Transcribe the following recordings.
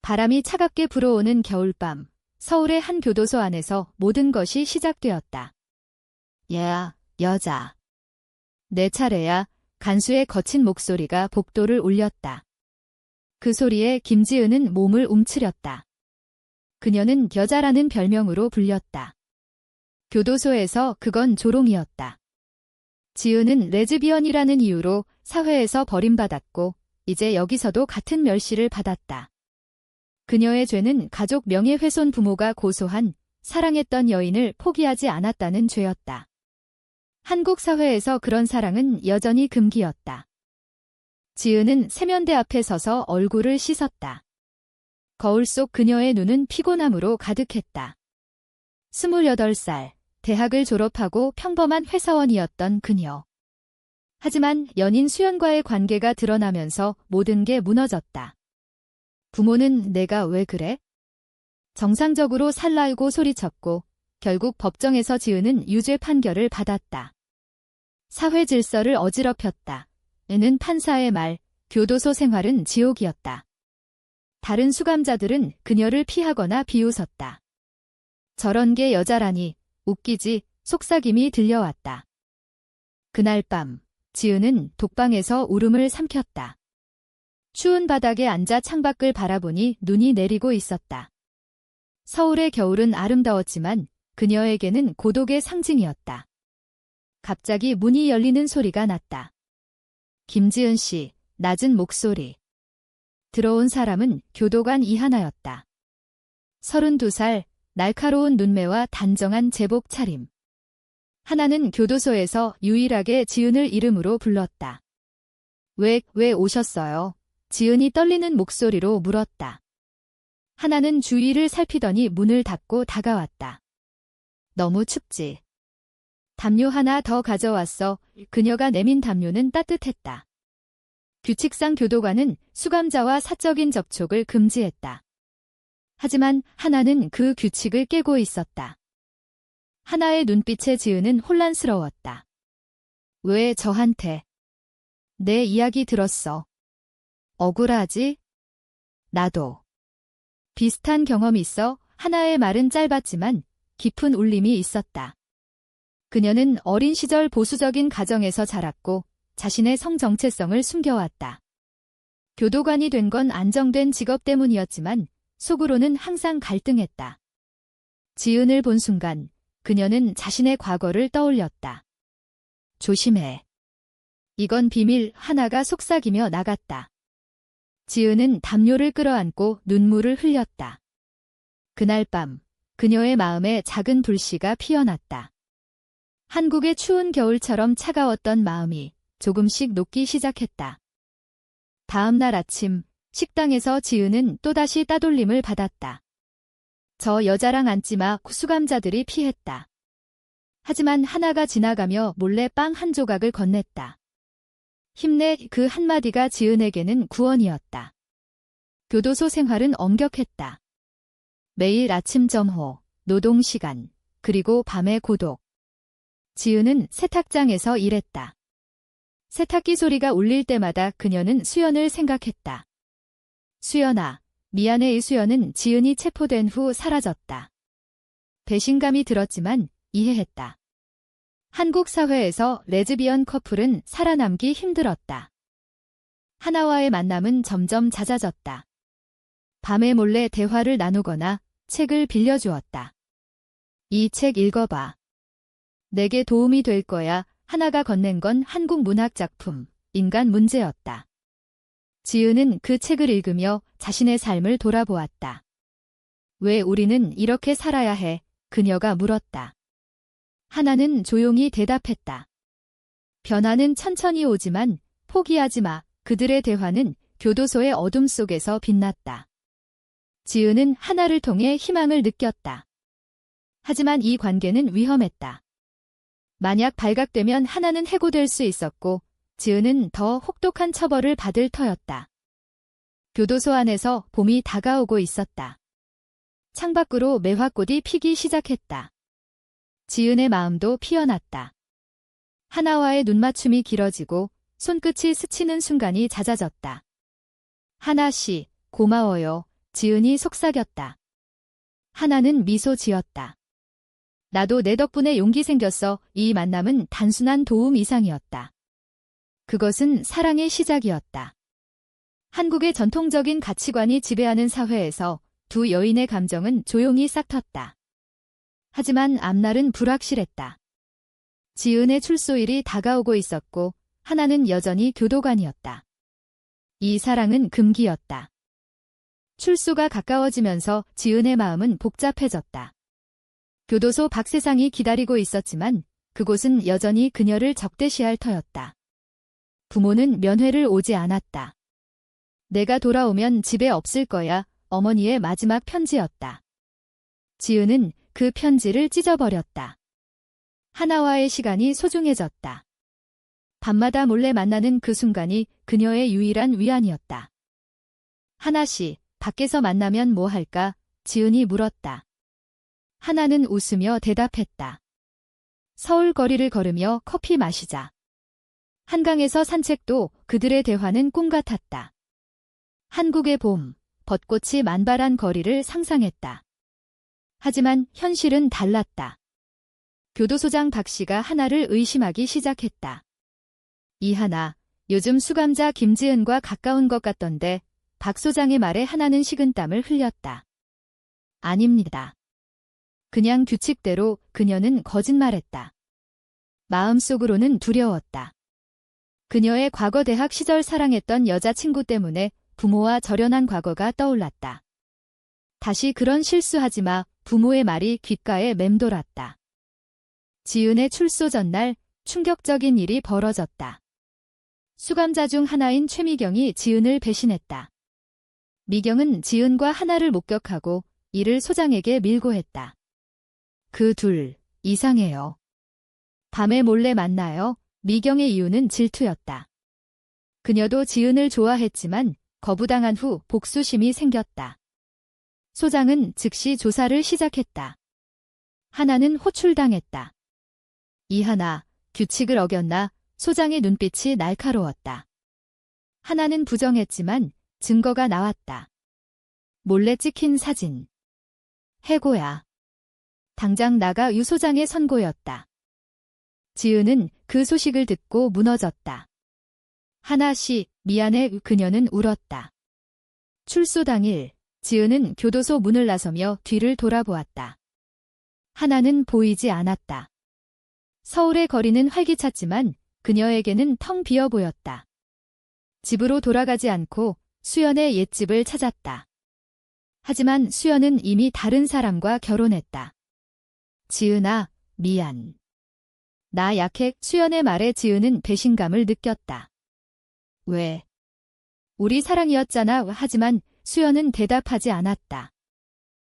바람이 차갑게 불어오는 겨울밤, 서울의 한 교도소 안에서 모든 것이 시작되었다. 얘야, 여자. 내 차례야. 간수의 거친 목소리가 복도를 울렸다. 그 소리에 김지은은 몸을 움츠렸다. 그녀는 여자라는 별명으로 불렸다. 교도소에서 그건 조롱이었다. 지은은 레즈비언이라는 이유로 사회에서 버림받았고 이제 여기서도 같은 멸시를 받았다. 그녀의 죄는 가족 명예훼손 부모가 고소한 사랑했던 여인을 포기하지 않았다는 죄였다. 한국 사회에서 그런 사랑은 여전히 금기였다. 지은은 세면대 앞에 서서 얼굴을 씻었다. 거울 속 그녀의 눈은 피곤함으로 가득했다. 28살, 대학을 졸업하고 평범한 회사원이었던 그녀. 하지만 연인 수연과의 관계가 드러나면서 모든 게 무너졌다. 부모는 내가 왜 그래? 정상적으로 살라고 소리쳤고 결국 법정에서 지은은 유죄 판결을 받았다. 사회 질서를 어지럽혔다. 는 판사의 말, 교도소 생활은 지옥이었다. 다른 수감자들은 그녀를 피하거나 비웃었다. 저런 게 여자라니, 웃기지, 속삭임이 들려왔다. 그날 밤, 지은은 독방에서 울음을 삼켰다. 추운 바닥에 앉아 창밖을 바라보니 눈이 내리고 있었다. 서울의 겨울은 아름다웠지만 그녀에게는 고독의 상징이었다. 갑자기 문이 열리는 소리가 났다. 김지은 씨, 낮은 목소리. 들어온 사람은 교도관 이하나였다. 32살, 날카로운 눈매와 단정한 제복 차림. 하나는 교도소에서 유일하게 지은을 이름으로 불렀다. 왜 오셨어요? 지은이 떨리는 목소리로 물었다. 하나는 주위를 살피더니 문을 닫고 다가왔다. 너무 춥지. 담요 하나 더 가져왔어. 그녀가 내민 담요는 따뜻했다. 규칙상 교도관은 수감자와 사적인 접촉을 금지했다. 하지만 하나는 그 규칙을 깨고 있었다. 하나의 눈빛에 지은은 혼란스러웠다. 왜 저한테? 내 이야기 들었어. 억울하지? 나도. 비슷한 경험 있어? 하나의 말은 짧았지만 깊은 울림이 있었다. 그녀는 어린 시절 보수적인 가정에서 자랐고 자신의 성 정체성을 숨겨왔다. 교도관이 된 건 안정된 직업 때문이었지만 속으로는 항상 갈등했다. 지은을 본 순간 그녀는 자신의 과거를 떠올렸다. 조심해. 이건 비밀. 하나가 속삭이며 나갔다. 지은은 담요를 끌어안고 눈물을 흘렸다. 그날 밤 그녀의 마음에 작은 불씨가 피어났다. 한국의 추운 겨울처럼 차가웠던 마음이 조금씩 녹기 시작했다. 다음 날 아침 식당에서 지은은 또다시 따돌림을 받았다. 저 여자랑 앉지 마. 수감자들이 피했다. 하지만 하나가 지나가며 몰래 빵 한 조각을 건넸다. 힘내. 그 한마디가 지은에게는 구원이었다. 교도소 생활은 엄격했다. 매일 아침 점호, 노동시간, 그리고 밤의 고독. 지은은 세탁장에서 일했다. 세탁기 소리가 울릴 때마다 그녀는 수연을 생각했다. 수연아, 미안해. 수연은 지은이 체포된 후 사라졌다. 배신감이 들었지만 이해했다. 한국 사회에서 레즈비언 커플은 살아남기 힘들었다. 하나와의 만남은 점점 잦아졌다. 밤에 몰래 대화를 나누거나 책을 빌려주었다. 이 책 읽어봐. 내게 도움이 될 거야. 하나가 건넨 건 한국 문학 작품, 인간 문제였다. 지은은 그 책을 읽으며 자신의 삶을 돌아보았다. 왜 우리는 이렇게 살아야 해? 그녀가 물었다. 하나는 조용히 대답했다. 변화는 천천히 오지만 포기하지 마. 그들의 대화는 교도소의 어둠 속에서 빛났다. 지은은 하나를 통해 희망을 느꼈다. 하지만 이 관계는 위험했다. 만약 발각되면 하나는 해고될 수 있었고 지은은 더 혹독한 처벌을 받을 터였다. 교도소 안에서 봄이 다가오고 있었다. 창밖으로 매화꽃이 피기 시작했다. 지은의 마음도 피어났다. 하나와의 눈맞춤이 길어지고 손끝이 스치는 순간이 잦아졌다. 하나 씨, 고마워요. 지은이 속삭였다. 하나는 미소 지었다. 나도 내 덕분에 용기 생겼어. 이 만남은 단순한 도움 이상이었다. 그것은 사랑의 시작이었다. 한국의 전통적인 가치관이 지배하는 사회에서 두 여인의 감정은 조용히 싹텄다. 하지만 앞날은 불확실했다. 지은의 출소일이 다가오고 있었고 하나는 여전히 교도관이었다. 이 사랑은 금기였다. 출소가 가까워지면서 지은의 마음은 복잡해졌다. 교도소 박세상이 기다리고 있었지만 그곳은 여전히 그녀를 적대시할 터였다. 부모는 면회를 오지 않았다. 내가 돌아오면 집에 없을 거야. 어머니의 마지막 편지였다. 지은은 그 편지를 찢어버렸다. 하나와의 시간이 소중해졌다. 밤마다 몰래 만나는 그 순간이 그녀의 유일한 위안이었다. 하나씨, 밖에서 만나면 뭐 할까? 지은이 물었다. 하나는 웃으며 대답했다. 서울 거리를 걸으며 커피 마시자. 한강에서 산책도 그들의 대화는 꿈 같았다. 한국의 봄, 벚꽃이 만발한 거리를 상상했다. 하지만 현실은 달랐다. 교도소장 박 씨가 하나를 의심하기 시작했다. 이하나, 요즘 수감자 김지은과 가까운 것 같던데 박 소장의 말에 하나는 식은땀을 흘렸다. 아닙니다. 그냥 규칙대로 그녀는 거짓말했다. 마음속으로는 두려웠다. 그녀의 과거 대학 시절 사랑했던 여자친구 때문에 부모와 절연한 과거가 떠올랐다. 다시 그런 실수하지 마. 부모의 말이 귓가에 맴돌았다. 지은의 출소 전날 충격적인 일이 벌어졌다. 수감자 중 하나인 최미경이 지은을 배신했다. 미경은 지은과 하나를 목격하고 이를 소장에게 밀고 했다. 그 둘, 이상해요. 밤에 몰래 만나요. 미경의 이유는 질투였다. 그녀도 지은을 좋아했지만 거부당한 후 복수심이 생겼다. 소장은 즉시 조사를 시작했다. 하나는 호출당했다. 이하나, 규칙을 어겼나? 소장의 눈빛이 날카로웠다. 하나는 부정했지만 증거가 나왔다. 몰래 찍힌 사진. 해고야. 당장 나가. 유 소장의 선고였다. 지은은 그 소식을 듣고 무너졌다. 하나씨, 미안해. 그녀는 울었다. 출소 당일, 지은은 교도소 문을 나서며 뒤를 돌아보았다. 하나는 보이지 않았다. 서울의 거리는 활기찼지만 그녀에게는 텅 비어 보였다. 집으로 돌아가지 않고 수연의 옛집을 찾았다. 하지만 수연은 이미 다른 사람과 결혼했다. 지은아, 미안. 나 약해. 수연의 말에 지은은 배신감을 느꼈다. 왜? 우리 사랑이었잖아. 하지만 수연은 대답하지 않았다.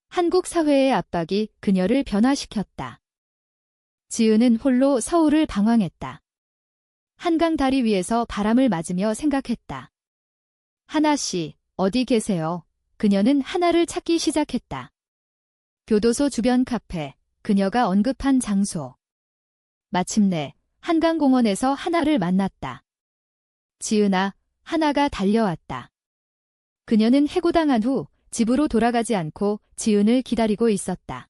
한국 사회의 압박이 그녀를 변화시켰다. 지은은 홀로 서울을 방황했다. 한강 다리 위에서 바람을 맞으며 생각했다. 하나씨, 어디 계세요? 그녀는 하나를 찾기 시작했다. 교도소 주변 카페, 그녀가 언급한 장소. 마침내 한강공원에서 하나를 만났다. 지은아, 하나가 달려왔다. 그녀는 해고당한 후 집으로 돌아가지 않고 지은을 기다리고 있었다.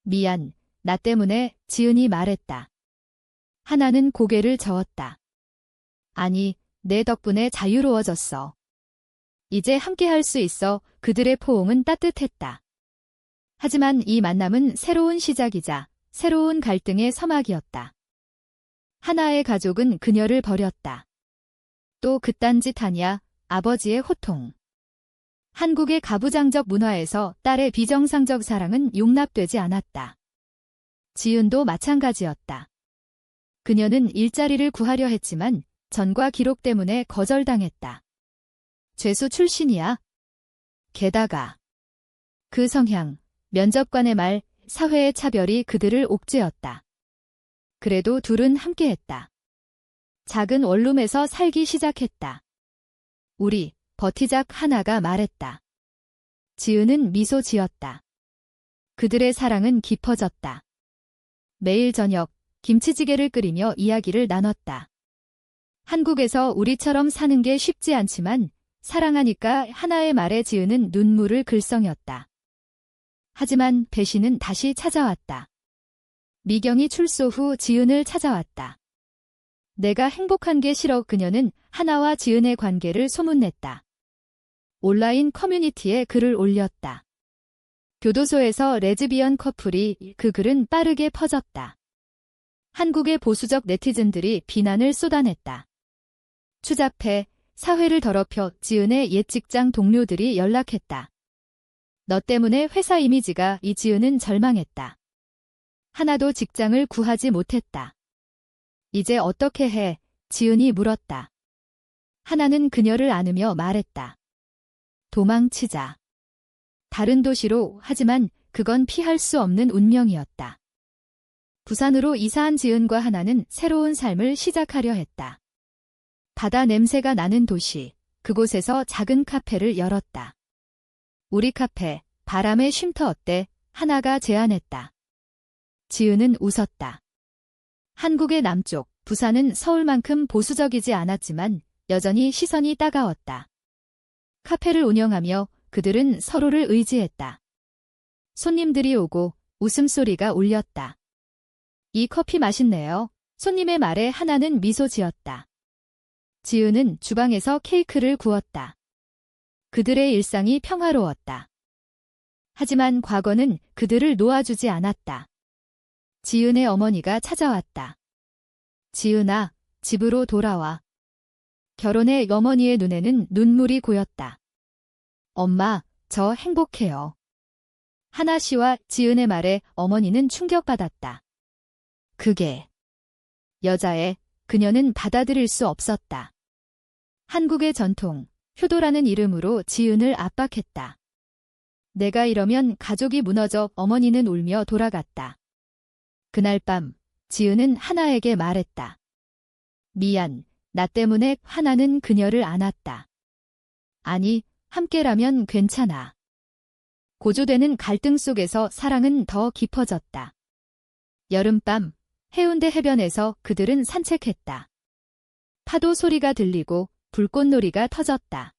미안, 나 때문에. 지은이 말했다. 하나는 고개를 저었다. 아니, 내 덕분에 자유로워졌어. 이제 함께할 수 있어. 그들의 포옹은 따뜻했다. 하지만 이 만남은 새로운 시작이자 새로운 갈등의 서막이었다. 하나의 가족은 그녀를 버렸다. 또 그딴 짓 하냐? 아버지의 호통. 한국의 가부장적 문화에서 딸의 비정상적 사랑은 용납되지 않았다. 지은도 마찬가지였다. 그녀는 일자리를 구하려 했지만 전과 기록 때문에 거절당했다. 죄수 출신이야. 게다가 그 성향, 면접관의 말, 사회의 차별이 그들을 옥죄었다. 그래도 둘은 함께했다. 작은 원룸에서 살기 시작했다. 우리 버티작. 하나가 말했다. 지은은 미소 지었다. 그들의 사랑은 깊어졌다. 매일 저녁 김치찌개를 끓이며 이야기를 나눴다. 한국에서 우리처럼 사는 게 쉽지 않지만 사랑하니까 하나의 말에 지은은 눈물을 글썽였다. 하지만 배신은 다시 찾아왔다. 미경이 출소 후 지은을 찾아왔다. 내가 행복한 게 싫어. 그녀는 하나와 지은의 관계를 소문냈다. 온라인 커뮤니티에 글을 올렸다. 교도소에서 레즈비언 커플이 그 글은 빠르게 퍼졌다. 한국의 보수적 네티즌들이 비난을 쏟아냈다. 추잡해, 사회를 더럽혀. 지은의 옛 직장 동료들이 연락했다. 너 때문에 회사 이미지가. 지은은 절망했다. 하나도 직장을 구하지 못했다. 이제 어떻게 해? 지은이 물었다. 하나는 그녀를 안으며 말했다. 도망치자. 다른 도시로. 하지만 그건 피할 수 없는 운명이었다. 부산으로 이사한 지은과 하나는 새로운 삶을 시작하려 했다. 바다 냄새가 나는 도시. 그곳에서 작은 카페를 열었다. 우리 카페, 바람의 쉼터 어때? 하나가 제안했다. 지은은 웃었다. 한국의 남쪽, 부산은 서울만큼 보수적이지 않았지만 여전히 시선이 따가웠다. 카페를 운영하며 그들은 서로를 의지했다. 손님들이 오고 웃음소리가 울렸다. 이 커피 맛있네요. 손님의 말에 하나는 미소 지었다. 지은은 주방에서 케이크를 구웠다. 그들의 일상이 평화로웠다. 하지만 과거는 그들을 놓아주지 않았다. 지은의 어머니가 찾아왔다. 지은아, 집으로 돌아와. 결혼해. 어머니의 눈에는 눈물이 고였다. 엄마, 저 행복해요. 하나 씨와 지은의 말에 어머니는 충격받았다. 그게 여자애, 그녀는 받아들일 수 없었다. 한국의 전통, 효도라는 이름으로 지은을 압박했다. 내가 이러면 가족이 무너져. 어머니는 울며 돌아갔다. 그날 밤, 지은은 하나에게 말했다. 미안, 나 때문에. 하나는 그녀를 안았다. 아니, 함께라면 괜찮아. 고조되는 갈등 속에서 사랑은 더 깊어졌다. 여름밤, 해운대 해변에서 그들은 산책했다. 파도 소리가 들리고 불꽃놀이가 터졌다.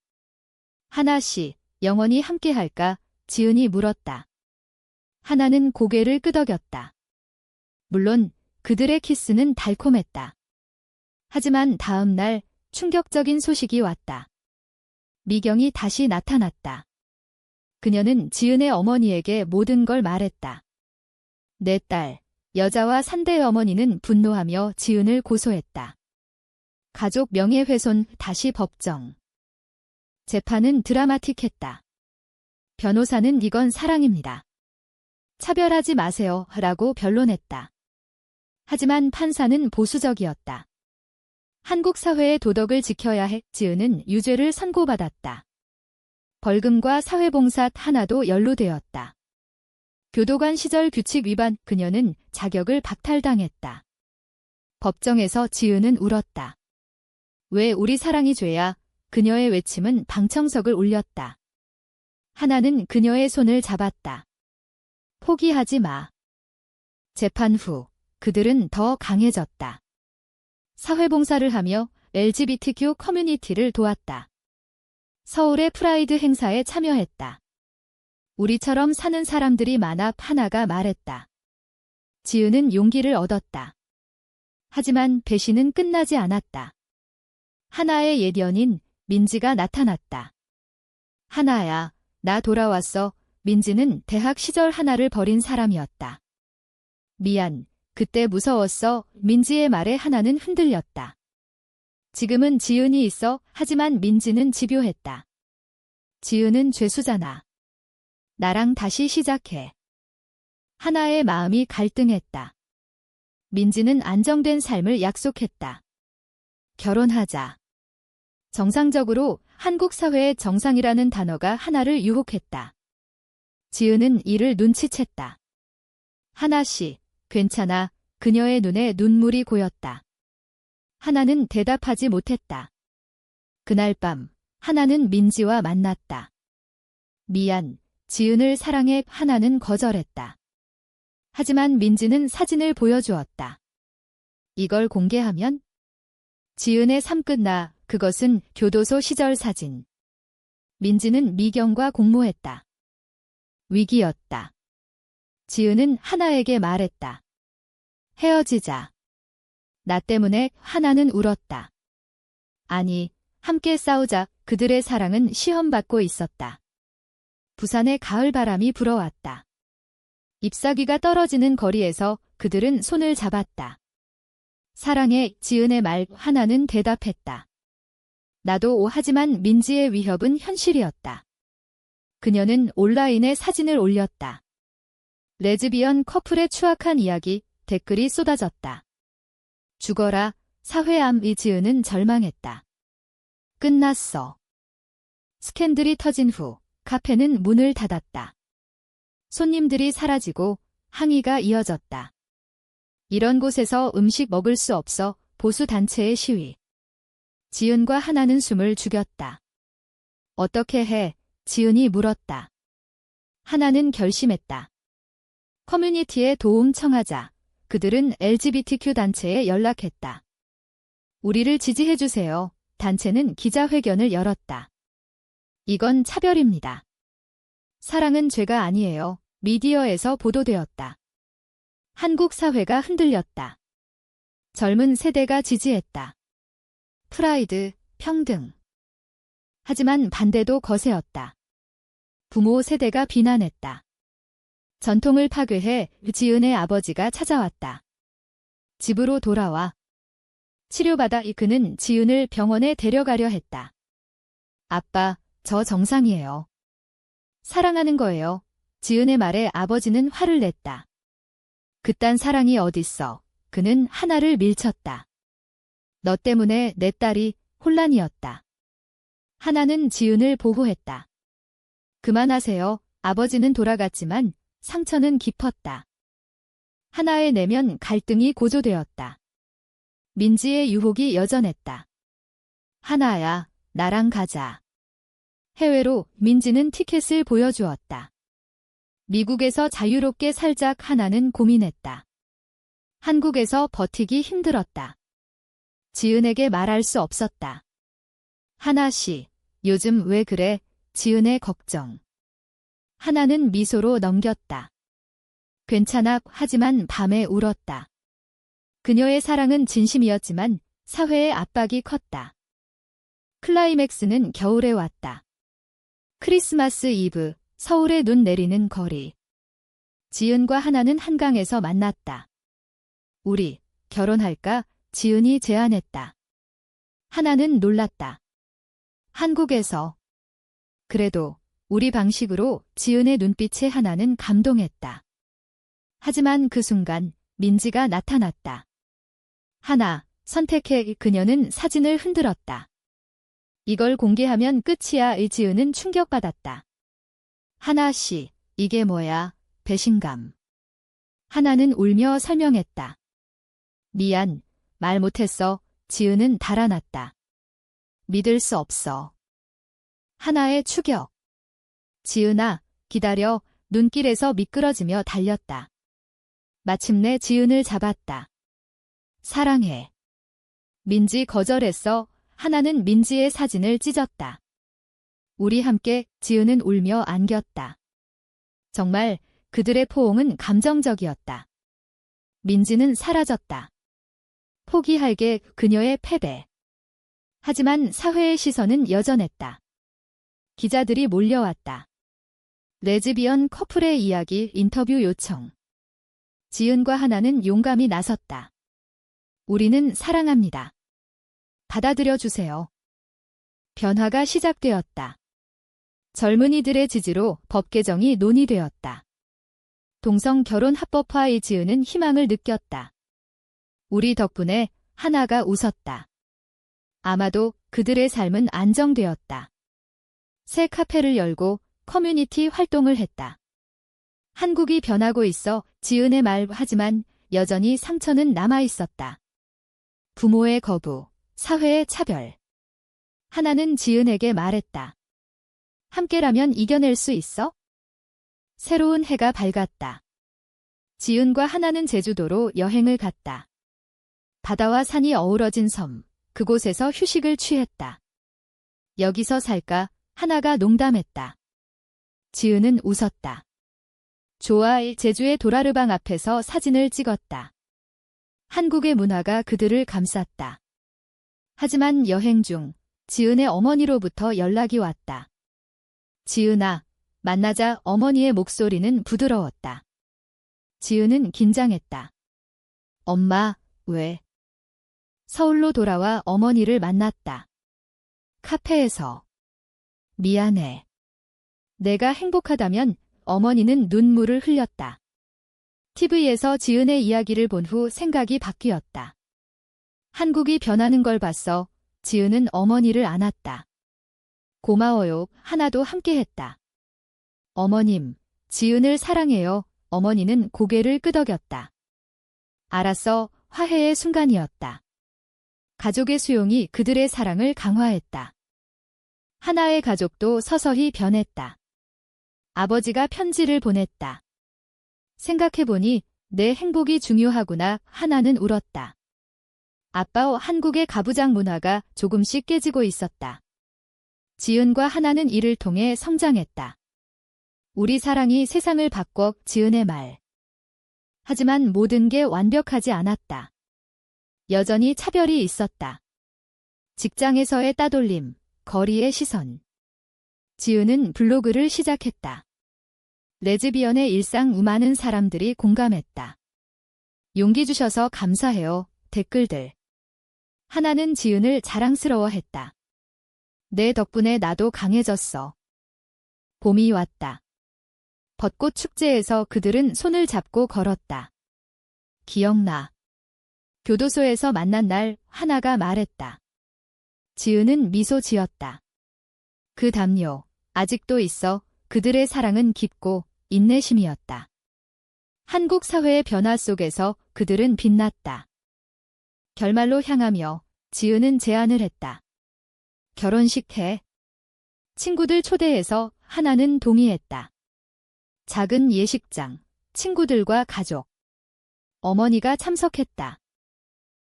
하나 씨, 영원히 함께할까? 지은이 물었다. 하나는 고개를 끄덕였다. 물론 그들의 키스는 달콤했다. 하지만 다음 날 충격적인 소식이 왔다. 미경이 다시 나타났다. 그녀는 지은의 어머니에게 모든 걸 말했다. 내 딸, 여자와 산대의 어머니는 분노하며 지은을 고소했다. 가족 명예훼손. 다시 법정. 재판은 드라마틱했다. 변호사는 이건 사랑입니다. 차별하지 마세요. 라고 변론했다. 하지만 판사는 보수적이었다. 한국 사회의 도덕을 지켜야 해. 지은은 유죄를 선고받았다. 벌금과 사회봉사 하나도 연루되었다. 교도관 시절 규칙 위반. 그녀는 자격을 박탈당했다. 법정에서 지은은 울었다. 왜 우리 사랑이 죄야? 그녀의 외침은 방청석을 울렸다. 하나는 그녀의 손을 잡았다. 포기하지 마. 재판 후 그들은 더 강해졌다. 사회봉사를 하며 LGBTQ 커뮤니티를 도왔다. 서울의 프라이드 행사에 참여했다. 우리처럼 사는 사람들이 많아. 하나가 말했다. 지은은 용기를 얻었다. 하지만 배신은 끝나지 않았다. 하나의 옛 연인 민지가 나타났다. 하나야, 나 돌아왔어. 민지는 대학 시절 하나를 버린 사람이었다. 미안, 그때 무서웠어. 민지의 말에 하나는 흔들렸다. 지금은 지은이 있어. 하지만 민지는 집요했다. 지은은 죄수잖아. 나랑 다시 시작해. 하나의 마음이 갈등했다. 민지는 안정된 삶을 약속했다. 결혼하자. 정상적으로. 한국 사회의 정상이라는 단어가 하나를 유혹했다. 지은은 이를 눈치챘다. 하나 씨, 괜찮아. 그녀의 눈에 눈물이 고였다. 하나는 대답하지 못했다. 그날 밤, 하나는 민지와 만났다. 미안, 지은을 사랑해. 하나는 거절했다. 하지만 민지는 사진을 보여주었다. 이걸 공개하면? 지은의 삶 끝나. 그것은 교도소 시절 사진. 민지는 미경과 공모했다. 위기였다. 지은은 하나에게 말했다. 헤어지자. 나 때문에 하나는 울었다. 아니, 함께 싸우자. 그들의 사랑은 시험받고 있었다. 부산의 가을바람이 불어왔다. 잎사귀가 떨어지는 거리에서 그들은 손을 잡았다. 사랑해. 지은의 말 하나는 대답했다. 나도 하지만 민지의 위협은 현실이었다. 그녀는 온라인에 사진을 올렸다. 레즈비언 커플의 추악한 이야기, 댓글이 쏟아졌다. 죽어라. 사회암. 지은은 절망했다. 끝났어. 스캔들이 터진 후 카페는 문을 닫았다. 손님들이 사라지고 항의가 이어졌다. 이런 곳에서 음식 먹을 수 없어. 보수 단체의 시위. 지은과 하나는 숨을 죽였다. 어떻게 해? 지은이 물었다. 하나는 결심했다. 커뮤니티에 도움 청하자. 그들은 LGBTQ 단체에 연락했다. 우리를 지지해주세요. 단체는 기자회견을 열었다. 이건 차별입니다. 사랑은 죄가 아니에요. 미디어에서 보도되었다. 한국 사회가 흔들렸다. 젊은 세대가 지지했다. 프라이드, 평등. 하지만 반대도 거세었다. 부모 세대가 비난했다. 전통을 파괴해. 지은의 아버지가 찾아왔다. 집으로 돌아와. 치료받아. 그는 지은을 병원에 데려가려 했다. 아빠, 저 정상이에요. 사랑하는 거예요. 지은의 말에 아버지는 화를 냈다. 그딴 사랑이 어딨어. 그는 하나를 밀쳤다. 너 때문에 내 딸이 혼란이었다. 하나는 지은을 보호했다. 그만하세요. 아버지는 돌아갔지만 상처는 깊었다. 하나의 내면 갈등이 고조되었다. 민지의 유혹이 여전했다. 하나야, 나랑 가자. 해외로 민지는 티켓을 보여주었다. 미국에서 자유롭게 살짝. 하나는 고민했다. 한국에서 버티기 힘들었다. 지은에게 말할 수 없었다. 하나씨, 요즘 왜 그래? 지은의 걱정. 하나는 미소로 넘겼다. 괜찮아. 하지만 밤에 울었다. 그녀의 사랑은 진심이었지만 사회의 압박이 컸다. 클라이맥스는 겨울에 왔다. 크리스마스 이브, 서울에 눈 내리는 거리. 지은과 하나는 한강에서 만났다. 우리 결혼할까? 지은이 제안했다. 하나는 놀랐다. 한국에서. 그래도 우리 방식으로. 지은의 눈빛에 하나는 감동했다. 하지만 그 순간 민지가 나타났다. 하나, 선택해. 그녀는 사진을 흔들었다. 이걸 공개하면 끝이야. 지은은 충격받았다. 하나씨, 이게 뭐야? 배신감. 하나는 울며 설명했다. 미안, 말 못했어. 지은은 달아났다. 믿을 수 없어. 하나의 추격. 지은아, 기다려. 눈길에서 미끄러지며 달렸다. 마침내 지은을 잡았다. 사랑해. 민지 거절했어. 하나는 민지의 사진을 찢었다. 우리 함께. 지은은 울며 안겼다. 정말 그들의 포옹은 감정적이었다. 민지는 사라졌다. 포기할게. 그녀의 패배. 하지만 사회의 시선은 여전했다. 기자들이 몰려왔다. 레즈비언 커플의 이야기 인터뷰 요청. 지은과 하나는 용감히 나섰다. 우리는 사랑합니다. 받아들여 주세요. 변화가 시작되었다. 젊은이들의 지지로 법 개정이 논의되었다. 동성 결혼 합법화의. 지은은 희망을 느꼈다. 우리 덕분에 하나가 웃었다. 아마도 그들의 삶은 안정되었다. 새 카페를 열고 커뮤니티 활동을 했다. 한국이 변하고 있어. 지은의 말. 하지만 여전히 상처는 남아 있었다. 부모의 거부, 사회의 차별. 하나는 지은에게 말했다. 함께라면 이겨낼 수 있어? 새로운 해가 밝았다. 지은과 하나는 제주도로 여행을 갔다. 바다와 산이 어우러진 섬, 그곳에서 휴식을 취했다. 여기서 살까? 하나가 농담했다. 지은은 웃었다. 좋아, 제주의 도라르방 앞에서 사진을 찍었다. 한국의 문화가 그들을 감쌌다. 하지만 여행 중 지은의 어머니로부터 연락이 왔다. 지은아, 만나자. 어머니의 목소리는 부드러웠다. 지은은 긴장했다. 엄마, 왜? 서울로 돌아와 어머니를 만났다. 카페에서. 미안해. 내가 행복하다면. 어머니는 눈물을 흘렸다. TV에서 지은의 이야기를 본 후 생각이 바뀌었다. 한국이 변하는 걸 봤어. 지은은 어머니를 안았다. 고마워요. 하나도 함께했다. 어머님, 지은을 사랑해요. 어머니는 고개를 끄덕였다. 알았어. 화해의 순간이었다. 가족의 수용이 그들의 사랑을 강화했다. 하나의 가족도 서서히 변했다. 아버지가 편지를 보냈다. 생각해보니 내 행복이 중요하구나. 하나는 울었다. 아빠, 한국의 가부장 문화가 조금씩 깨지고 있었다. 지은과 하나는 이를 통해 성장했다. 우리 사랑이 세상을 바꿔. 지은의 말. 하지만 모든 게 완벽하지 않았다. 여전히 차별이 있었다. 직장에서의 따돌림, 거리의 시선. 지은은 블로그를 시작했다. 레즈비언의 일상. 많은 사람들이 공감했다. 용기 주셔서 감사해요. 댓글들. 하나는 지은을 자랑스러워했다. 내 덕분에 나도 강해졌어. 봄이 왔다. 벚꽃 축제에서 그들은 손을 잡고 걸었다. 기억나. 교도소에서 만난 날. 하나가 말했다. 지은은 미소 지었다. 그 담요, 아직도 있어. 그들의 사랑은 깊고 인내심이었다. 한국 사회의 변화 속에서 그들은 빛났다. 결말로 향하며 지은은 제안을 했다. 결혼식 해. 친구들 초대해서. 하나는 동의했다. 작은 예식장, 친구들과 가족. 어머니가 참석했다.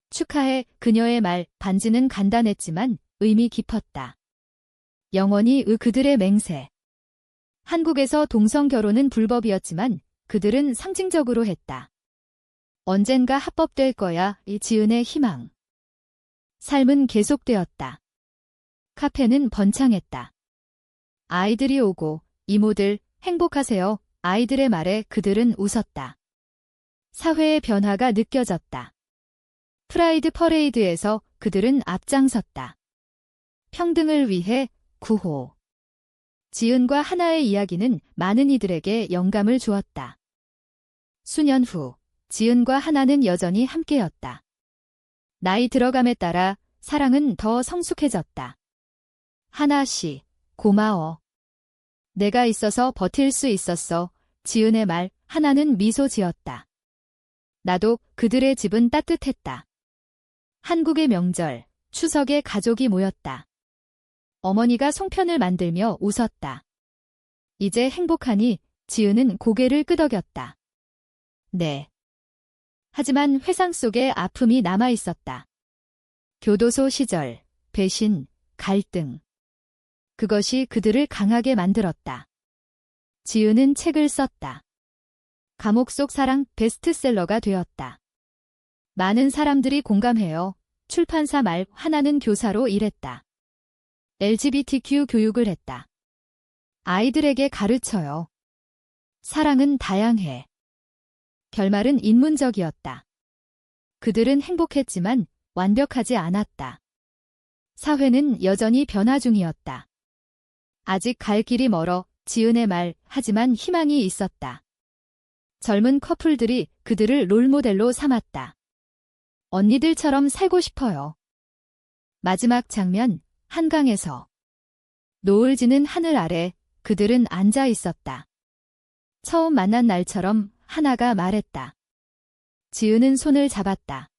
축하해. 그녀의 말. 반지는 간단했지만 의미 깊었다. 영원히 그들의 맹세. 한국에서 동성 결혼은 불법이었지만 그들은 상징적으로 했다. 언젠가 합법될 거야. 이 지은의 희망. 삶은 계속되었다. 카페는 번창했다. 아이들이 오고 이모들 행복하세요. 아이들의 말에 그들은 웃었다. 사회의 변화가 느껴졌다. 프라이드 퍼레이드에서 그들은 앞장섰다. 평등을 위해 구호. 지은과 하나의 이야기는 많은 이들에게 영감을 주었다. 수년 후, 지은과 하나는 여전히 함께였다. 나이 들어감에 따라 사랑은 더 성숙해졌다. 하나 씨, 고마워. 내가 있어서 버틸 수 있었어. 지은의 말. 하나는 미소 지었다. 나도. 그들의 집은 따뜻했다. 한국의 명절, 추석에 가족이 모였다. 어머니가 송편을 만들며 웃었다. 이제 행복하니? 지은은 고개를 끄덕였다. 네. 하지만 회상 속에 아픔이 남아 있었다. 교도소 시절, 배신, 갈등. 그것이 그들을 강하게 만들었다. 지은은 책을 썼다. 감옥 속 사랑. 베스트셀러가 되었다. 많은 사람들이 공감해요. 출판사 말. 하나는 교사로 일했다. LGBTQ 교육을 했다. 아이들에게 가르쳐요. 사랑은 다양해. 결말은 인문적이었다. 그들은 행복했지만 완벽하지 않았다. 사회는 여전히 변화 중이었다. 아직 갈 길이 멀어. 지은의 말. 하지만 희망이 있었다. 젊은 커플들이 그들을 롤모델로 삼았다. 언니들처럼 살고 싶어요. 마지막 장면. 한강에서. 노을 지는 하늘 아래 그들은 앉아 있었다. 처음 만난 날처럼. 하나가 말했다. 지은은 손을 잡았다.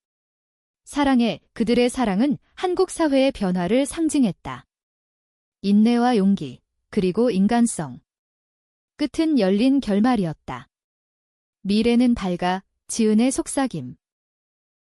사랑해. 그들의 사랑은 한국 사회의 변화를 상징했다. 인내와 용기, 그리고 인간성. 끝은 열린 결말이었다. 미래는 밝아. 지은의 속삭임.